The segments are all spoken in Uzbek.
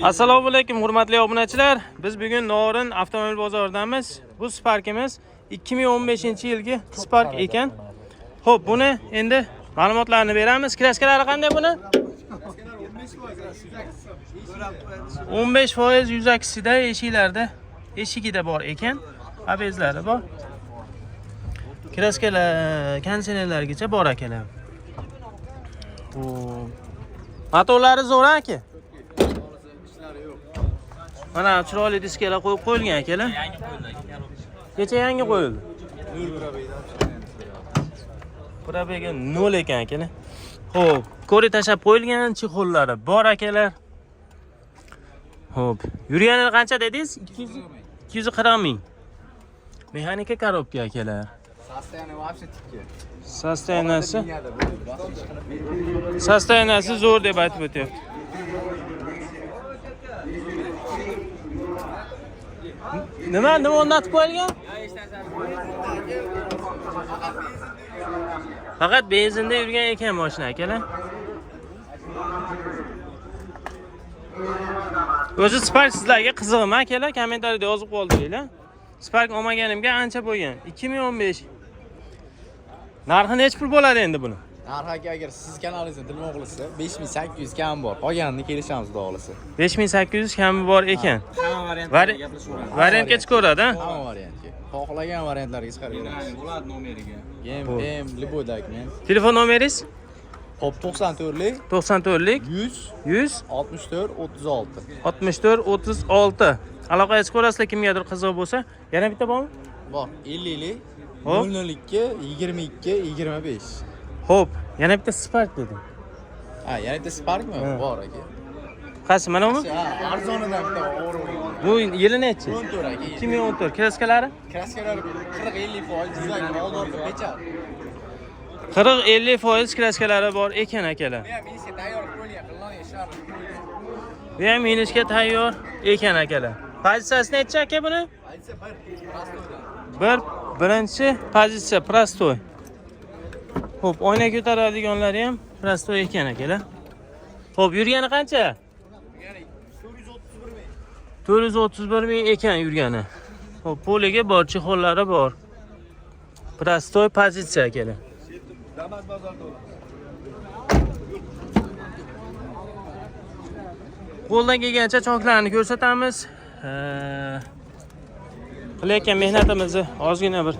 Assalomu alaykum hurmatli obunachilar. Biz bugun Norin avtomobil bozoridamiz. Bu Sparkimiz 2015-yilgi Spark ekan. Xo'p, buni endi ma'lumotlarni beramiz. Kraskalari qanday buni? 15% yuzakisida, eshiklarda, eshigida bor ekan. Abezlari bor. Kraskalar kondisionerlargacha bor ekan. Motorlari zo'r aka. Mana chiroyli diskalar qo'yib qo'yilgan akalar. Yangi qo'yildi. Kecha yangi qo'yildi. 0 probega 0 ekan akalar. Xo'p, ko'ri tashab qo'yilgan chexollari bor akalar. Xo'p, yurgani qancha dedingiz? 240 ming. Mexanika korobka akalar. Sostoyaniyasi zo'r deb aytib o'tyapti. Nima o'rnatib qo'yilgan? Faqat benzinda yurgan ekan mashina akalar. O'zi Spark sizlarga qizig'mi akalar? Kommentariyada yozib qoldiringlar. Spark olmaganimga ancha bo'lgan. 2015. Narxi necha pul bo'ladi endi buni? Narxi agar siz kanalingizni dilmoqlisi 5800 kam bor. Qolganini kelishamiz xudo xolasa. 5800 kami bor ekan. Variantga chiqaradi, ha? Hamma variantga. Xohlagan variantlarga chiqarib beramiz. Bo'ladi nomeriga. Em, любой dokument. Telefon nomeringiz? Hop 94lik 94lik 100 64 36. 64 36. Aloqaga chiqarasizlar kimgadir qiziq bo'lsa. Yana bitta bormi? Bor. 50lik 00 22 25. Xo'p, yana bitta Spark dedim. Ha, yana bitta Sparkmi? Bor aka. Qaysi mana bu? Ha, arzonidan bitta o'g'ri. Bu yili nechi? 14 aka. 2014. Kraskalari? Kraskalari 40-50% dizayni oldorda pechal. 40-50% kraskalari bor ekan akalar. Bu ham minusga tayyor qo'yilgan, qilingan ishlar qo'yilgan. Bu ham minusga tayyor ekan akalar. Pozitsiyasi necha aka buni? Pozitsiya 1 birinchi pozitsiya prostoy. Xo'p, oyna ko'taradiganlari ham prostoy ekan akalar. Xo'p, yurgani qancha? 431 ming ekan yurgani. Xo'p, poliga bor, chexollari bor. Prostoy pozitsiya akalar. Qo'ldan kelgancha choklarni ko'rsatamiz. Qilayotgan mehnatimizni ozgina bir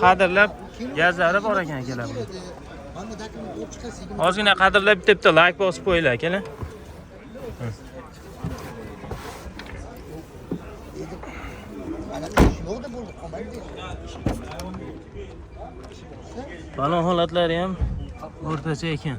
qadrlab gazlari bor ekan akalar. Ozgina qadrlab bitta like bosib qo'yinglar akalar. Balon holatlari ham o'rtacha ekan.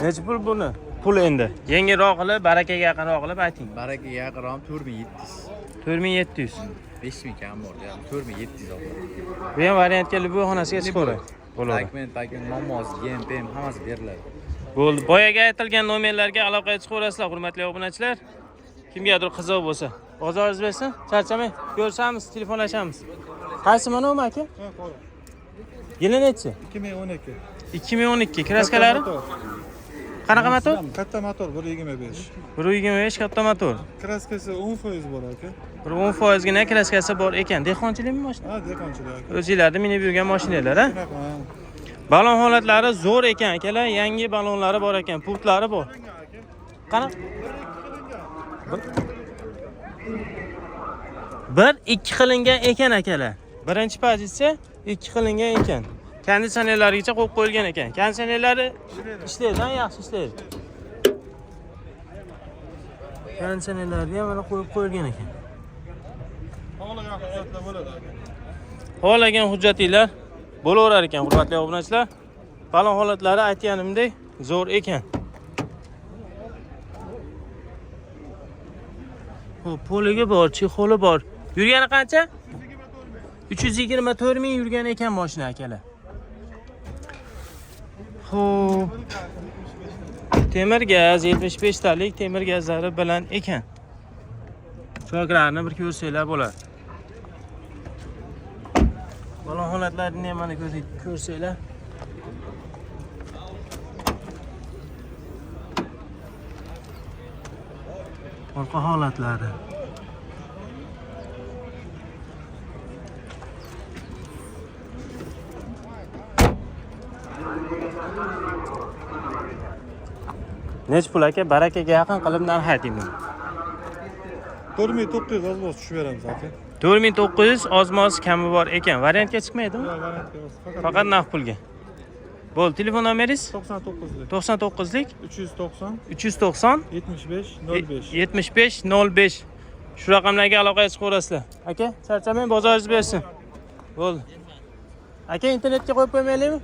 Necha pul buni? Pul endi. Yengilroq qilib, barakaga yaqinroq qilib ayting. Barakaga yaqinroq 4700. 4700. 5000 kam bor, ya'ni 4700 oldi. Bu ham variantga любой xonasiga chiqaveradi. Bo'ladi. Dokument, namoz, GMPM hammasi beriladi. Bo'ldi. Boyaga aytilgan nomerlarga aloqaga chiqaverasizlar, hurmatli obunachilar. Kimgadir qiziq bo'lsa, bozoringiz bersin, charchamang, ko'rishamiz, telefonlashamiz. Qaysi mana u aka? Yili nechi? 2012. 2012. Kraskalari? Qanaqa motor? Katta motor 125. 125 katta motor. Kraskasi 10% bor aka. 10% gina kraskasi bor ekan. Dehqonchilikmi mashina? Ha, dehqonchilik. O'zingizlarda minib yurgan mashinalar, ha? Balon holatlari zo'r ekan akalar, yangi balonlari bor ekan, pultlari bor. Qana? 1-2 qilingan ekan akalar. Birinchi pozitsiya 2 qilingan ekan. Konditsionerlarigacha qo'yib qo'yilgan ekan. Konditsionerlari ishlaydi, yaxshi ishlaydi. Konditsionerlari ham mana qo'yib qo'yilgan ekan. Xohlagan hujjatinglar bo'laverar ekan, hurmatli obunachilar. Balon holatlari aytganimdek zo'r ekan. Xo'p, poliga bor, chexoli bor. Yurgani qancha? 324 ming yurgan ekan mashina akalar. Xo'p. Temir gaz 75 talik temir gazlari bilan ekan. Choklarni bir ko'rsanglar bo'ladi. Balon holatlarini ham mana ko'rsanglar. Orqa holatlari. Nech pul aka? Barakaga yaqin qilib narx ayting buni. 4900 ozmoz tushib beramiz aka. 4900 ozmoz kami bor ekan. Variantga chiqmaydimi? Yo'q, variantga emas. Faqat naqd pulga. Bo'ldi, telefon nomeringiz? 99lik. 99lik 390 390 75 05. 75 05. Shu raqamlarga aloqaga chiqaverasizlar. Aka, charchamang, bozoringiz bersin. Bo'ldi. Aka, internetga qo'yib qo'ymaylikmi?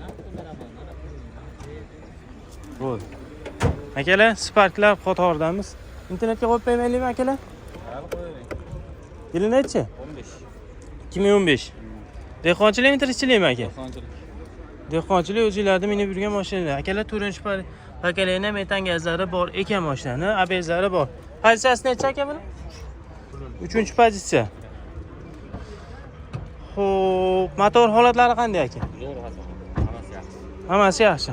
Bo'ldi. Akalar, Sparklar qatoridamiz. Internetga qo'yib qo'ymaylikmi akalar? Yili nechi? 2015. Dehqonchilikmi, tirikchilikmi aka? Dehqonchilik o'zingizlarda minib yurgan mashinalar. Akalar 4-paketli metan gazlari bor ekan mashinani, abezlari bor. Pozitsiyasi necha aka buni? 3-pozitsiya. Xo'p, motor holatlari qanday aka? Hammasi yaxshi.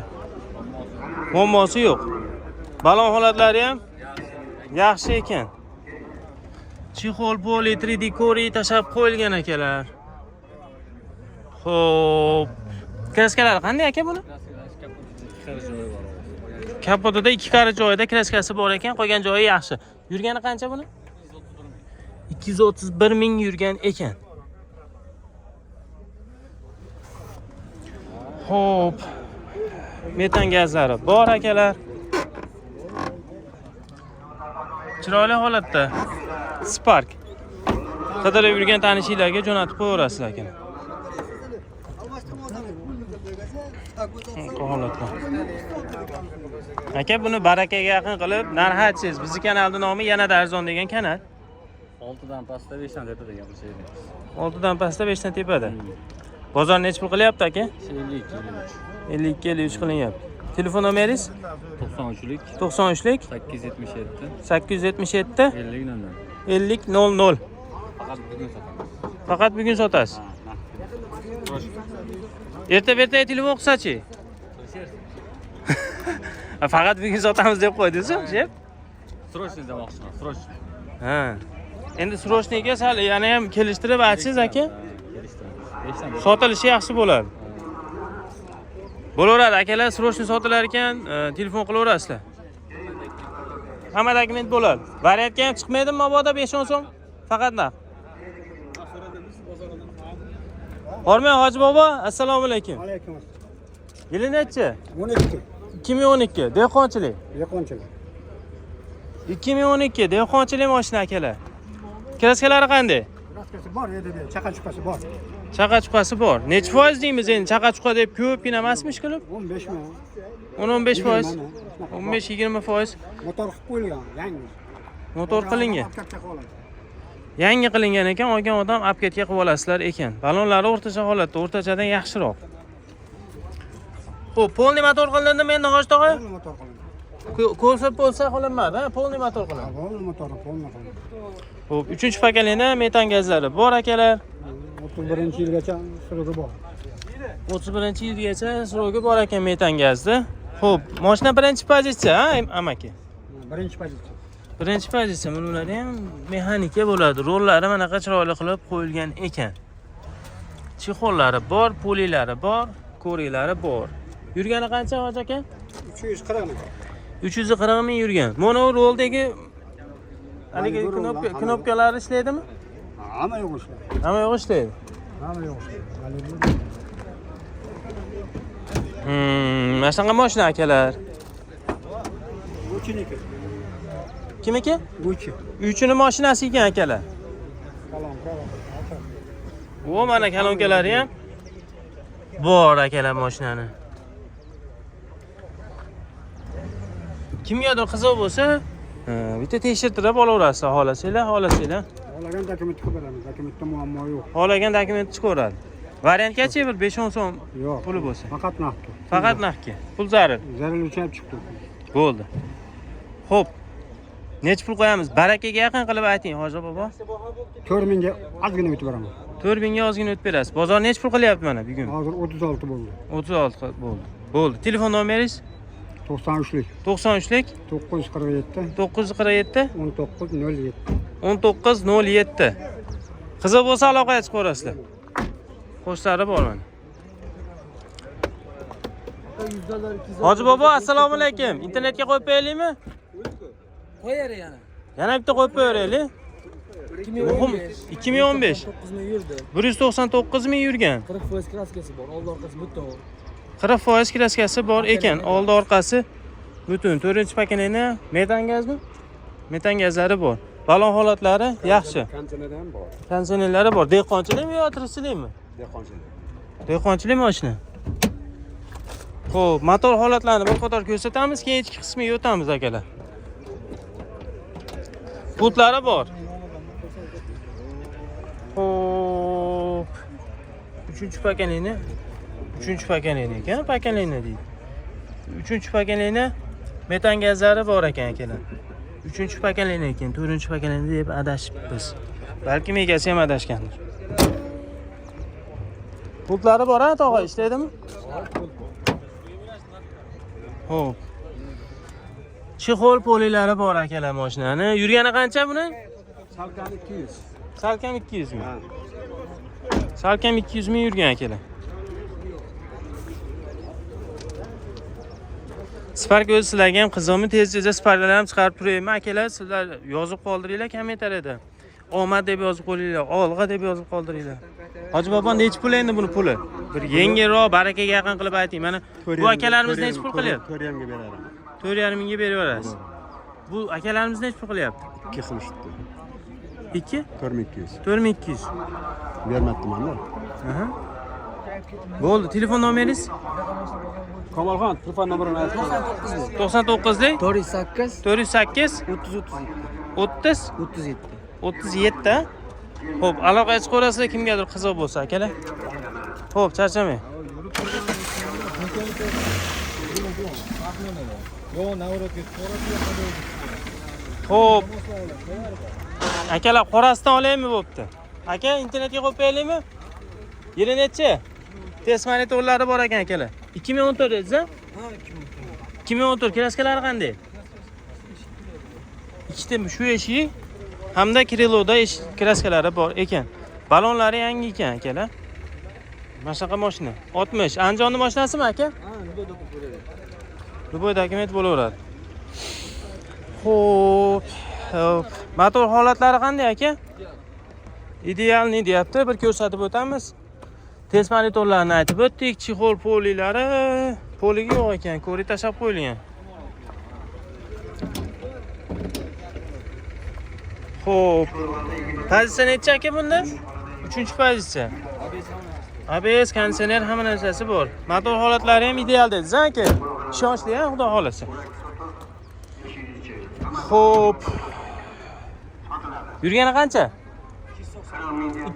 Muammosi yo'q. Balon holatlari ham yaxshi ekan. Chexol poli 3D kori tashab qo'yilgan akalar. Xo'p, kraskalari qanday aka buni? Kapotida 2 karra joyida kraskasi bor ekan, qolgan joyi yaxshi. Yurgani qancha buni? 231 ming yurgan ekan. Xo'p. Metan gazlari bor akalar. Chiroyli holatda Spark. Qidirib yurgan tanishinglarga jo'natib qo'yaverasizlar akalar. Holatda. Aka, buni barakaga yaqin qilib narx aytsangiz, bizning kanalning nomi yanada arzon degan kanal. 6 dan pastda 5 dan tepada degan bo'lsa edi. 6 dan pastda 5 dan tepada. Bozor nech pul qilyapti aka? 52 53 qilinyapti. Telefon nomeringiz? 93lik 93lik 877 877 50 00. 50 00. Faqat bugun sotamiz. Faqat bugun sotasiz. Erta-berta telefon qilsa-chi? Faqat bugun sotamiz deb qo'ydingiz-ku, shef? Srochniy demoqchiman, srochniy. Ha. Endi srochniga sal yana ham kelishtirib aytsangiz aka, sotilishi yaxshi bo'ladi. Bo'laveradi akalar, srochniy sotilar ekan, telefon qilaverasizlar. Hamma dokument bo'ladi. Variantga ham chiqmaydimi mabodo 5-10 so'm? Faqat naq. Hormay Hoji bobo, assalomu alaykum. Alaykum. Yili nechi? 12. 2012 dehqonchilik. Dehqonchilik. 2012 dehqonchilik mashina akalar. Kraskalari qanday? Kraskasi bor edi, chaqa chuqasi bor. Chaqa chuqasi bor. Necha foiz deymiz endi? Chaqa chuqa deb ko'pgina emasmi ishqilib? 15 mi? 10-15 foiz. 15-20 foiz. Motor qilib qo'yilgan, yangi. Motor qilingan. Katta holat. Yangi qilingan ekan, olgan odam apketga qilib olasizlar ekan. Balonlari o'rtacha holatda, o'rtachadan yaxshiroq. Xo'p, polni motor qilindimi endi Hoji tog'a? Polni motor qilindi. Ko'rsat bo'lsa qilinmadi, ha? Polni motor qilindi. Polni motor qilindi. Xo'p, 3-paketli metan gazlari bor akalar. 31-yilgacha srogi bor. 31-yilgacha srogi bor ekan metan gazni. Xo'p, mashina birinchi pozitsiya, ha, amaki? Birinchi pozitsiya. Birinchi pozitsiya, bunlar ham mexanika bo'ladi. Rollari mana qancha chiroyli qilib qo'yilgan ekan. Chexollari bor, polilari bor, ko'rilari bor. Yurgani qancha Hoji aka? 340 ming. 340 ming yurgan. Mana bu roldagi haligi knopkalari ishlaydimi? Hamma yo'q ishlaydi. Hamma yo'q ishlaydi. Hamma yo'q ishlaydi. Mana shunaqa mashina akalar. Uchiniki. Kimiki? Uchi. Uchini mashinasi ekan akalar. Kalonka. Bu mana kalonkalari ham bor akalar mashinani. Kimgadir qiziq bo'lsa, bitta tekshirtirib olaverasiz, xohlasanglar. Olagan dokument qilib beramiz. Dokumentda muammo yo'q. Xohlagan dokument chiqaveradi. Variantgacha bir 5-10 so'm Yo'q. puli bo'lsa. Faqat naqd. Faqat naqdga. Pul zarur. Zarur o'chab chiqdi. Bo'ldi. Xo'p. Necha pul qo'yamiz? Barakaga yaqin qilib ayting, hoji bobo. 4000 ga ozgina o'tib beraman. 4000 ga ozgina o'tib berasiz. Bozor necha pul qilyapti mana bugun? Hozir 36 bo'ldi. 36 bo'ldi. Bo'ldi. Telefon nomeringiz? 93lik 93lik 947 947 1907. 1907. Qiziq bo'lsa aloqaga chiqaverasizlar. Qo'shlari bor mana. Hoji bobo, assalomu alaykum. Internetga qo'yib qo'yaylikmi? Qo'yar yana. Yana bitta qo'yib qo'yaylik. 2015. 199 ming yurgan. 40% kraskasi bor. Oldi orqasi butun. 40% kraskasi bor ekan. Oldi orqasi butun. 4-paketini metan gazmi? Metan gazlari bor. Balon holatlari yaxshi. Kontenerdan bor. Kondisionerlari bor. Dehqonchilikmi yo tirikchilikmi? Dehqonchilik. Dehqonchilik mashina. Xo'p, motor holatlarini bir qator ko'rsatamiz, keyin ichki qismiga o'tamiz akalar. Putlari bor. Xo'p. 3-pakanini. 3-pakanini ekan, pakanini deydi. 3-pakanini metan gazlari bor ekan akalar. 3-pakanini ekan, 4-pakanini deb adashibmiz. Balki egasi ham adashgandir. Putlari bor, ha, tog'a ishlaydimi? Xo'p. Chexol polilari bor akalar mashinani. Yurgani qancha buni? Salkam 200. Salkam 200 ming. Salkam 200 ming yurgan akalar. Spark o'zi sizlarga ham qiziqmi? Tez-tezda Sparklarni ham chiqarib turaymi akalar? Sizlar yozib qoldiringlar kommentariyada. Omad deb yozib qo'yinglar, olg'a deb yozib qoldiringlar. Hoji bobo, necha pul endi buni puli? Bir yengilroq, barakaga yaqin qilib ayting. Mana bu akalarimiz necha pul qilyapti? 4,5 ga beraman. 4,5 mingga beraverasiz. Bu akalarimiz necha pul qilyapti? 2 qilishdi. 2? 4200. 4200. Bermatdim-da. Aha. Bo'ldi, telefon nomeringiz? Kamolxon, telefon nomerini ayting. 99lik 408 408 30 30 37. 37. Xo'p, aloqaga chiqaverasizlar kimgadir qiziq bo'lsa, akalar. Xo'p, charchamang. Xo'p. Akalar, qorasidan olaymi bo'pti? Aka, internetga qo'yib qo'yaylikmi? Yili necha? Test monitorlari bor ekan akalar. 2014 dedingiz-a? Ha, 2014 kraskalari qanday? Ikkita shu eshik hamda kriloda kraskalari bor ekan. Balonlari yangi ekan akalar. Mana shunaqa mashina. 60. Andijonning mashinasimi aka? Ha, Duboy dokument bo'laveradi. Xo'p. Motor holatlari qanday aka? Idealni deyapti. Bir ko'rsatib o'tamiz. Test monitorlarini aytib o'tdik. Chexol polilari poliga yo'q ekan. Ko'ri tashab qo'yilgan. Xo'p. Pozitsiya necha aka bunda? 3-pozitsiya. ABS, konditsioner, hamma narsasi bor. Motor holatlari ham ideal dedingiz aka. Ishonchli, ha, xudo xolasa. Xo'p. Yurgani qancha?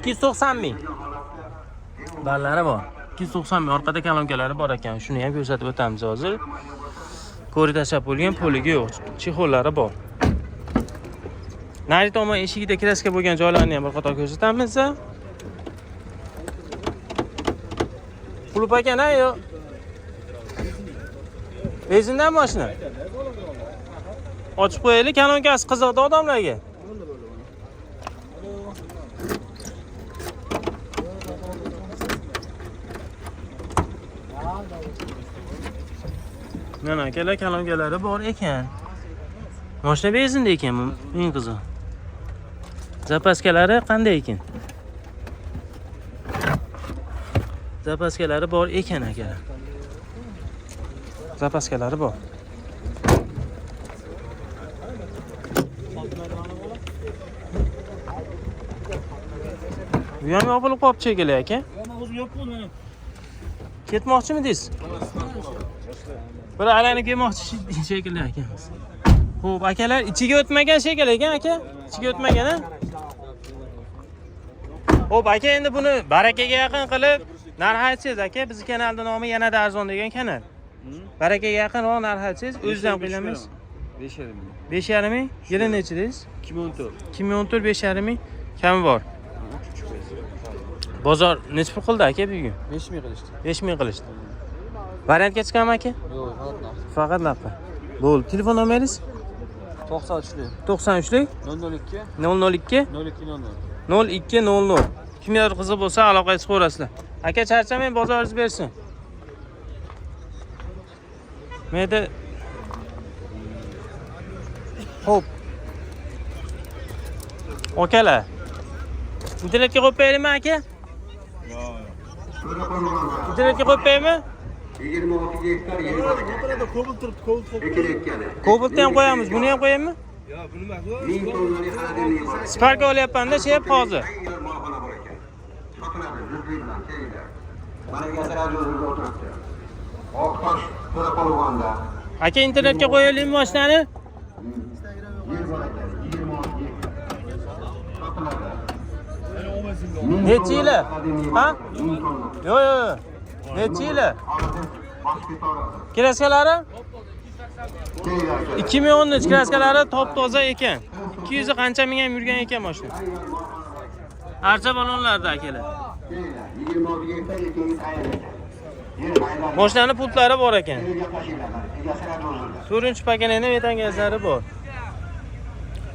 290 ming. Ballari bor. 290 ming. Orqada kalomkalari bor ekan. Shuni ham ko'rsatib o'tamiz hozir. Ko'ri tashab bo'lgan, poliga yo'q. Chexollari bor. Nari tomon eshigida kraska bo'lgan joylarni ham bir qator ko'rsatamiz. Qulub ekan-a yo? Benzindan mashina. Ochib qo'yaylik, kanonkasi qiziqdi odamlarga. Mana akalar kalonkalari bor ekan. Mashina benzinda ekan, eng qiziq. Zapaskalari qanday ekan? Zapaskalari bor ekan akalar. Zapaskalari bor. Bu ham yopilib qolib chekili aka. O'zim yopib mana. Ketmoqchimi deysiz? Bir aylanib kelmoqchi shekilli akamiz. Xo'p, akalar ichiga o'tmagan shekilli ekan aka. Ichiga o'tmagan-a? Xo'p, aka endi buni barakaga yaqin qilib narx aytsangiz aka, bizning kanalning nomi yanada arzon degan kanal. Barakaga yaqinroq narx aytsangiz, o'zingizdan qilamaysiz. 5,5 ming. 5,5 ming. Yili nechidasiz? 2014. 2014 5,5 ming kami bor. Bozor necha pul qildi aka bugun? 5 ming qilishdi. 5 ming qilishdi. Variantga chiqadimi aka? Yo'q, faqat naqd. Faqat naqd. Bo'ldi. Telefon nomeringiz? 93lik 93lik 002 002 0200. Kimgadir qiziq bo'lsa aloqaga chiqaverasizlar. Aka charchamang, bozoringiz bersin. Menda Xo'p. Okalar. Internetga qo'yib beraymi aka? Internetga qo'yib beraymi? 26 gektar yer bor ekan. Kobaltni ham qo'yamiz, buni ham qo'yaymi? Yo'q, buni emas. 1000 tonnali xodimlik bor. Spark olyapman-da, shep hozir. Mohona bor ekan. Sotiladi, zudlik bilan kelinglar. Mana garajimizda o'tiribdi. Oqtosh To'raqo'rg'onda. Aka internetga qo'yaylikmi mashinani? Yer bor ekan, 26 gektar. Sotiladi. Necha yili? Ha? 1000 tonna. Yo'q, yo'q. Necha yili? Boshqa Kraskalari? kelinglar. 2013 kraskalari top toza ekan. 200 qancha ming ham yurgan ekan mashina. Archa balonlarda akalar. 26 gektar ekingiz aylanadi. Yer aylanadi. Mashinani pultlari bor ekan. Gaplashinglar. Egasini o'zinglar. 4-pakanini metan gazlari bor.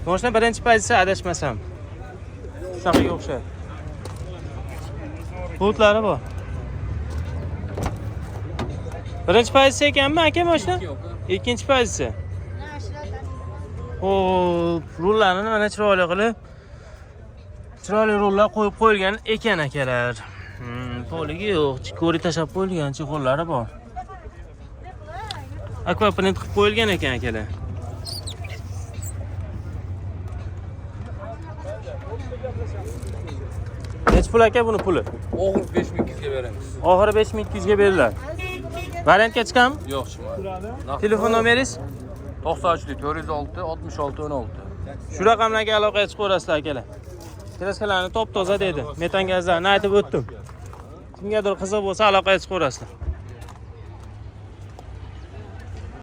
Mashina birinchi pozisiya adashmasam. Shunaqaga o'xshaydi. Pultlari bor. Birinchi pozitsiya ekanmi aka mashina? Ikkinchi pozitsiya. Xo'p, rullarni mana chiroyli qilib chiroyli rullar qo'yib qo'yilgan ekan akalar. Poligi yo'q, chikori tashab qo'yilgan chexollari bor. Akvaprint qilib qo'yilgan ekan akalar. Necha pul aka buni puli? Oxir 5200 ga beramiz. Oxiri 5200 ga beriladi. Variantga chiqam? Yo'q, chiqmadi. Telefon nomeringiz? 93lik 406 66 16. Shu raqamlarga aloqaga chiqaverasizlar akalar. Kraskalarni top toza dedi. Metan gazlarni aytib o'tdim. Kimgadir qiziq bo'lsa aloqaga chiqaverasizlar.